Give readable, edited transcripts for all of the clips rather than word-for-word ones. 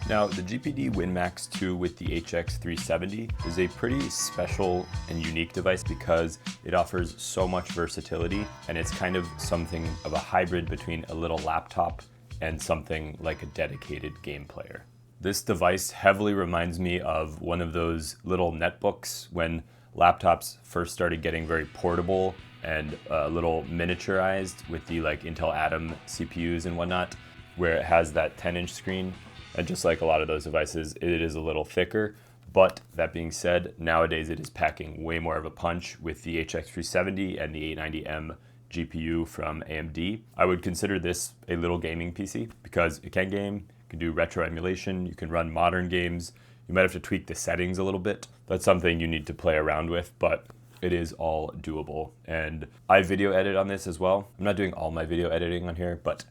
Now, the GPD Win Max 2 with the HX370 is a pretty special and unique device because it offers so much versatility, and it's kind of something of a hybrid between a little laptop and something like a dedicated game player. This device heavily reminds me of one of those little netbooks when laptops first started getting very portable and a little miniaturized with the Intel Atom CPUs and whatnot, where it has that 10-inch screen. And just like a lot of those devices, it is a little thicker. But that being said, nowadays it is packing way more of a punch with the HX370 and the 890M GPU from AMD. I would consider this a little gaming PC because it can game, you can do retro emulation, you can run modern games. You might have to tweak the settings a little bit. That's something you need to play around with, but it is all doable. And I video edit on this as well. I'm not doing all my video editing on here, but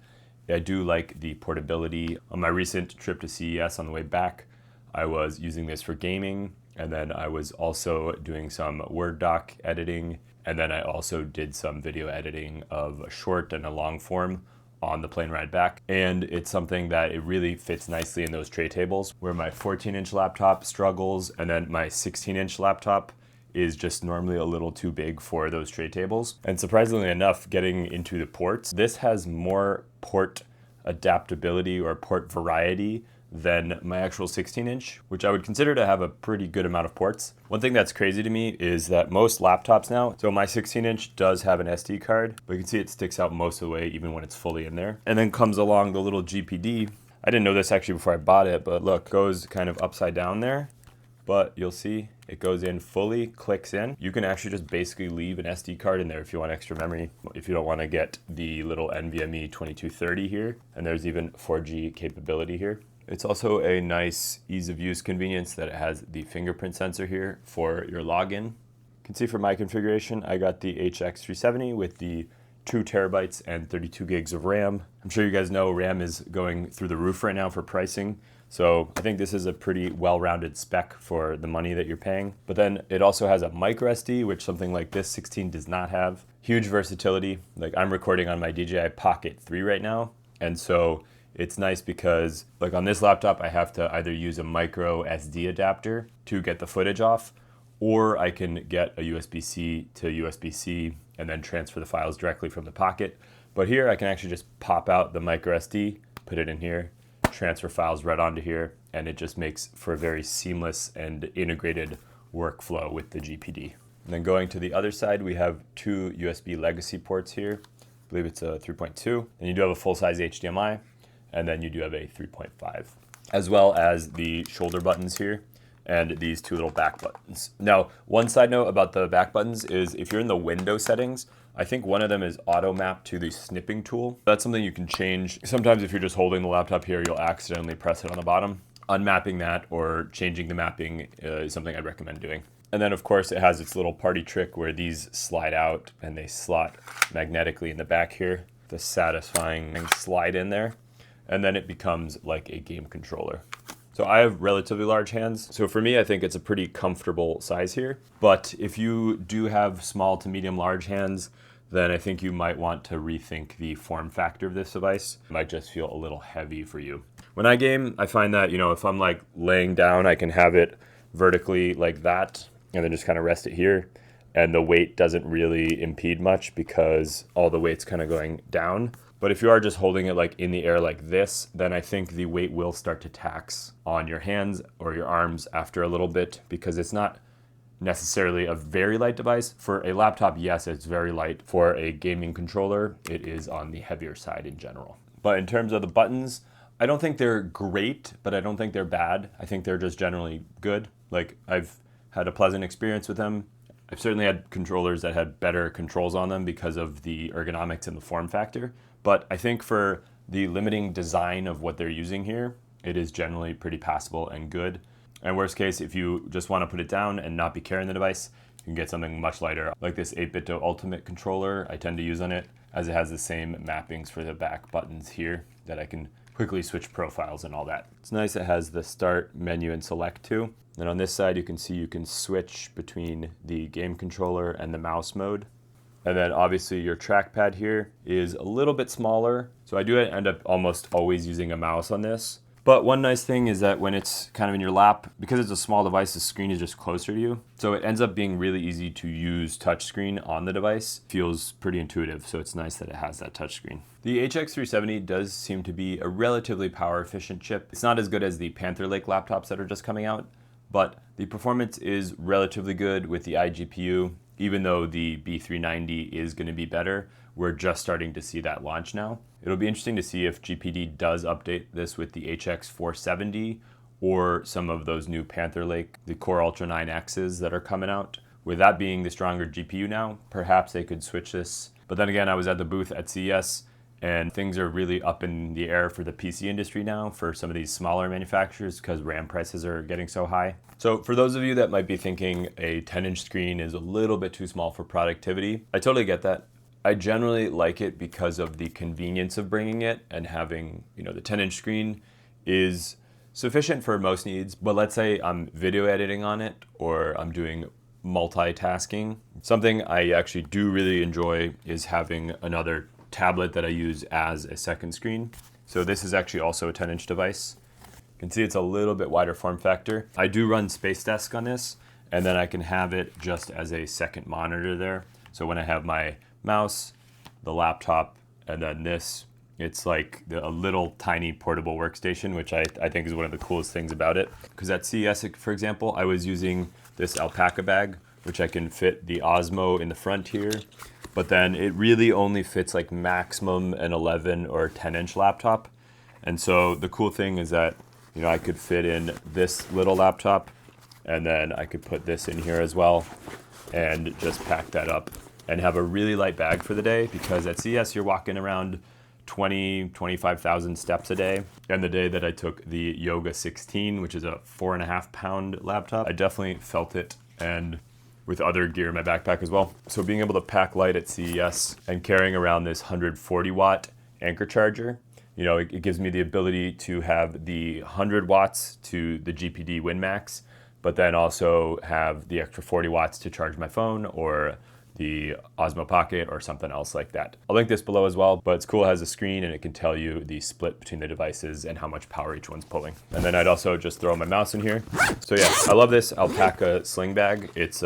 I do like the portability. On my recent trip to CES on the way back, I was using this for gaming, and then I was also doing some Word doc editing, and then I also did some video editing of a short and a long form on the plane ride back. And it's something that it really fits nicely in those tray tables where my 14-inch laptop struggles, and then my 16-inch laptop is just normally a little too big for those tray tables. And surprisingly enough, getting into the ports, this has more port adaptability or port variety than my actual 16-inch, which I would consider to have a pretty good amount of ports. One thing that's crazy to me is that most laptops now, so my 16-inch does have an SD card, but you can see it sticks out most of the way even when it's fully in there. And then comes along the little GPD. I didn't know this actually before I bought it, but look, goes kind of upside down there. But you'll see it goes in fully, clicks in. You can actually just basically leave an SD card in there if you want extra memory, if you don't want to get the little NVMe 2230 here. And there's even 4G capability here. It's also a nice ease of use convenience that it has the fingerprint sensor here for your login. You can see for my configuration, I got the HX370 with the 2 terabytes and 32 gigs of RAM. I'm sure you guys know RAM is going through the roof right now for pricing. So I think this is a pretty well-rounded spec for the money that you're paying. But then it also has a micro SD, which something like this 16 does not have. Huge versatility. Like I'm recording on my DJI Pocket 3 right now. And so it's nice because like on this laptop, I have to either use a micro SD adapter to get the footage off, or I can get a USB-C to USB-C and then transfer the files directly from the Pocket. But here I can actually just pop out the micro SD, put it in here, transfer files right onto here, and it just makes for a very seamless and integrated workflow with the GPD. And then going to the other side, we have 2 USB legacy ports here. I believe it's a 3.2, and you do have a full-size HDMI, and then you do have a 3.5, as well as the shoulder buttons here and these 2 little back buttons. Now, one side note about the back buttons is if you're in the window settings, I think one of them is auto map to the snipping tool. That's something you can change. Sometimes if you're just holding the laptop here, you'll accidentally press it on the bottom. Unmapping that or changing the mapping is something I'd recommend doing. And then of course it has its little party trick where these slide out and they slot magnetically in the back here. The satisfying slide in there. And then it becomes like a game controller. So I have relatively large hands. So for me, I think it's a pretty comfortable size here. But if you do have small to medium large hands, then I think you might want to rethink the form factor of this device. It might just feel a little heavy for you. When I game, I find that, if I'm like laying down, I can have it vertically like that and then just kind of rest it here. And the weight doesn't really impede much because all the weight's kind of going down. But if you are just holding it like in the air like this, then I think the weight will start to tax on your hands or your arms after a little bit because it's not necessarily a very light device. For a laptop, yes, it's very light. For a gaming controller, it is on the heavier side in general. But in terms of the buttons, I don't think they're great, but I don't think they're bad. I think they're just generally good. Like I've had a pleasant experience with them. I've certainly had controllers that had better controls on them because of the ergonomics and the form factor. But I think for the limiting design of what they're using here, it is generally pretty passable and good. And worst case, if you just want to put it down and not be carrying the device, you can get something much lighter, like this 8BitDo Ultimate controller I tend to use on it, as it has the same mappings for the back buttons here that I can quickly switch profiles and all that. It's nice it has the start menu and select too. And on this side, you can see you can switch between the game controller and the mouse mode. And then obviously your trackpad here is a little bit smaller. So I do end up almost always using a mouse on this, But one nice thing is that when it's kind of in your lap, because it's a small device, the screen is just closer to you. So it ends up being really easy to use touchscreen on the device. Feels pretty intuitive, so it's nice that it has that touchscreen. The HX370 does seem to be a relatively power efficient chip. It's not as good as the Panther Lake laptops that are just coming out, but the performance is relatively good with the iGPU. Even though the B390 is going to be better, we're just starting to see that launch now. It'll be interesting to see if GPD does update this with the HX470 or some of those new Panther Lake, the Core Ultra 9Xs that are coming out. With that being the stronger GPU now, perhaps they could switch this. But then again, I was at the booth at CES and things are really up in the air for the PC industry now for some of these smaller manufacturers because RAM prices are getting so high. So for those of you that might be thinking a 10-inch screen is a little bit too small for productivity, I totally get that. I generally like it because of the convenience of bringing it and having, the 10-inch screen is sufficient for most needs. But let's say I'm video editing on it or I'm doing multitasking. Something I actually do really enjoy is having another tablet that I use as a second screen. So this is actually also a 10-inch device. You can see it's a little bit wider form factor. I do run Spacedesk on this, and then I can have it just as a second monitor there. So when I have my mouse, the laptop, and then this, it's like a little tiny portable workstation, which I think is one of the coolest things about it. Because at CES, for example, I was using this alpaca bag, which I can fit the Osmo in the front here, but then it really only fits like maximum an 11 or 10-inch laptop. And so the cool thing is that, I could fit in this little laptop, and then I could put this in here as well, and just pack that up and have a really light bag for the day, because at CES you're walking around 25,000 steps a day. And the day that I took the Yoga 16, which is a 4.5 pound laptop, I definitely felt it, and with other gear in my backpack as well. So being able to pack light at CES and carrying around this 140 watt anchor charger, it gives me the ability to have the 100 watts to the GPD Win Max, but then also have the extra 40 watts to charge my phone or the Osmo Pocket or something else like that. I'll link this below as well, but it's cool. It has a screen and it can tell you the split between the devices and how much power each one's pulling. And then I'd also just throw my mouse in here. So yeah, I love this alpaca sling bag. It's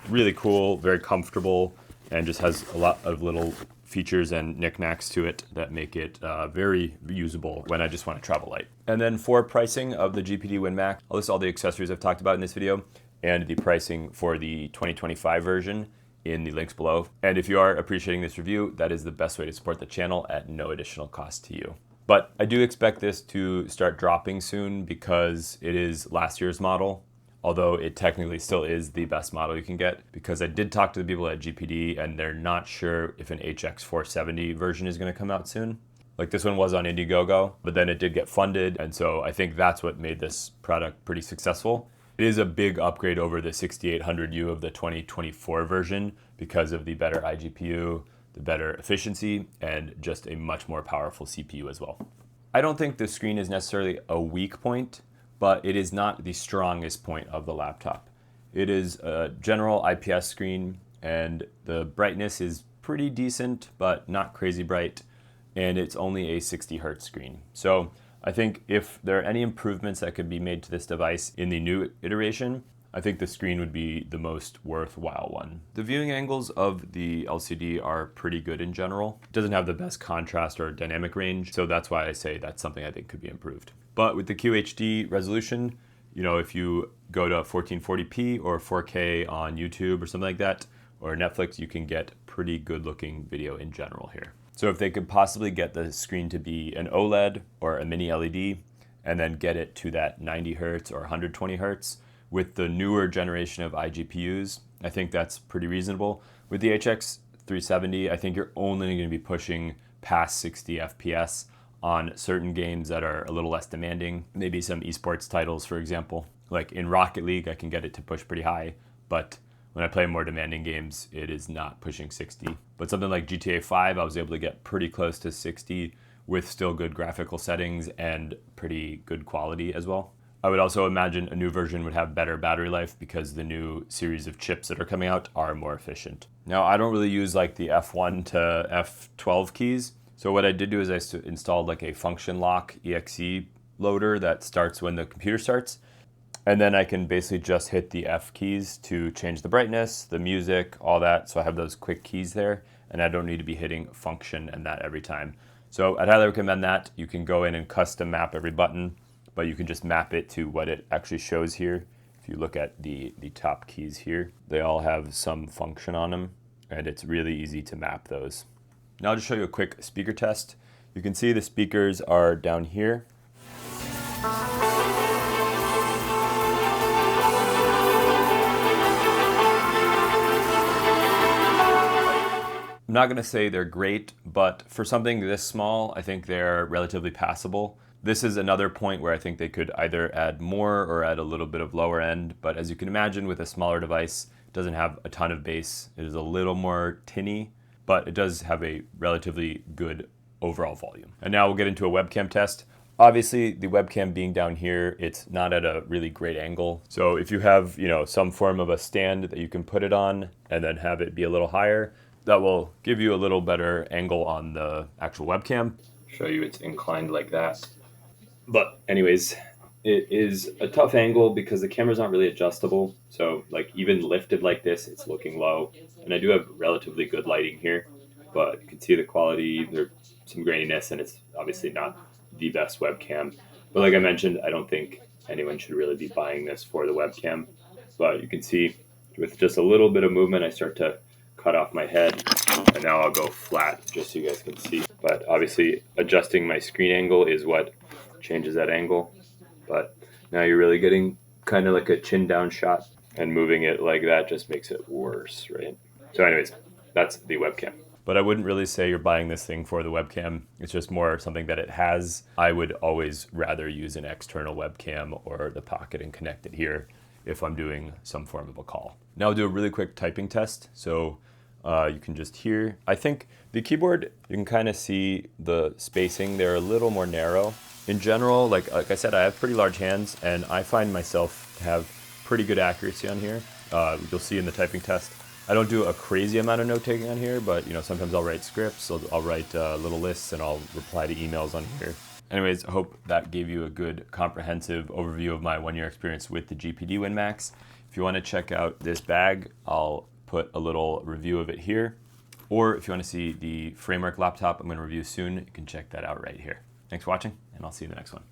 really cool, very comfortable, and just has a lot of little features and knickknacks to it that make it very usable when I just want to travel light. And then for pricing of the GPD Win Max, I'll list all the accessories I've talked about in this video and the pricing for the 2025 version in the links below. And if you are appreciating this review, that is the best way to support the channel at no additional cost to you. But I do expect this to start dropping soon because it is last year's model, although it technically still is the best model you can get, because I did talk to the people at GPD and they're not sure if an HX470 version is going to come out soon. Like this one was on Indiegogo, but then it did get funded, and so I think that's what made this product pretty successful. It is a big upgrade over the 6800U of the 2024 version because of the better iGPU, the better efficiency, and just a much more powerful CPU as well. I don't think the screen is necessarily a weak point, but it is not the strongest point of the laptop. It is a general IPS screen, and the brightness is pretty decent, but not crazy bright, and it's only a 60 hertz screen. So I think if there are any improvements that could be made to this device in the new iteration, I think the screen would be the most worthwhile one. The viewing angles of the LCD are pretty good in general. It doesn't have the best contrast or dynamic range, so that's why I say that's something I think could be improved. But with the QHD resolution, if you go to 1440p or 4K on YouTube or something like that, or Netflix, you can get pretty good looking video in general here. So if they could possibly get the screen to be an OLED or a mini LED, and then get it to that 90 hertz or 120 hertz with the newer generation of iGPUs, I think that's pretty reasonable. With the HX370, I think you're only going to be pushing past 60 FPS on certain games that are a little less demanding. Maybe some esports titles, for example. Like in Rocket League, I can get it to push pretty high, but when I play more demanding games, it is not pushing 60. But something like GTA 5, I was able to get pretty close to 60 with still good graphical settings and pretty good quality as well. I would also imagine a new version would have better battery life because the new series of chips that are coming out are more efficient. Now, I don't really use like the F1 to F12 keys. So what I did do is I installed like a function lock exe loader that starts when the computer starts. And then I can basically just hit the F keys to change the brightness, the music, all that. So I have those quick keys there, and I don't need to be hitting function and that every time. So I'd highly recommend that. You can go in and custom map every button, but you can just map it to what it actually shows here. If you look at the top keys here, they all have some function on them, and it's really easy to map those. Now I'll just show you a quick speaker test. You can see the speakers are down here. I'm not gonna say they're great, but for something this small, I think they're relatively passable. This is another point where I think they could either add more or add a little bit of lower end, but as you can imagine with a smaller device, it doesn't have a ton of bass. It is a little more tinny, but it does have a relatively good overall volume. And now we'll get into a webcam test. Obviously, the webcam being down here, it's not at a really great angle. So if you have, some form of a stand that you can put it on and then have it be a little higher, that will give you a little better angle on the actual webcam. Show you it's inclined like that. But anyways, it is a tough angle because the camera's not really adjustable. So like even lifted like this, it's looking low. And I do have relatively good lighting here, but you can see the quality, there's some graininess, and it's obviously not the best webcam. But like I mentioned, I don't think anyone should really be buying this for the webcam. But you can see with just a little bit of movement, I start to cut off my head, and now I'll go flat just so you guys can see. But obviously adjusting my screen angle is what changes that angle. But now you're really getting kind of like a chin down shot, and moving it like that just makes it worse, right? So anyways, that's the webcam. But I wouldn't really say you're buying this thing for the webcam. It's just more something that it has. I would always rather use an external webcam or the pocket and connect it here if I'm doing some form of a call. Now I'll do a really quick typing test. So you can just hear, I think the keyboard, you can kind of see the spacing. They're a little more narrow. In general, like I said, I have pretty large hands, and I find myself to have pretty good accuracy on here. You'll see in the typing test. I don't do a crazy amount of note taking on here, but sometimes I'll write scripts, I'll write little lists, and I'll reply to emails on here. Anyways, I hope that gave you a good comprehensive overview of my 1-year experience with the GPD Win Max. If you want to check out this bag, I'll put a little review of it here. Or if you want to see the framework laptop I'm going to review soon, you can check that out right here. Thanks for watching, and I'll see you in the next one.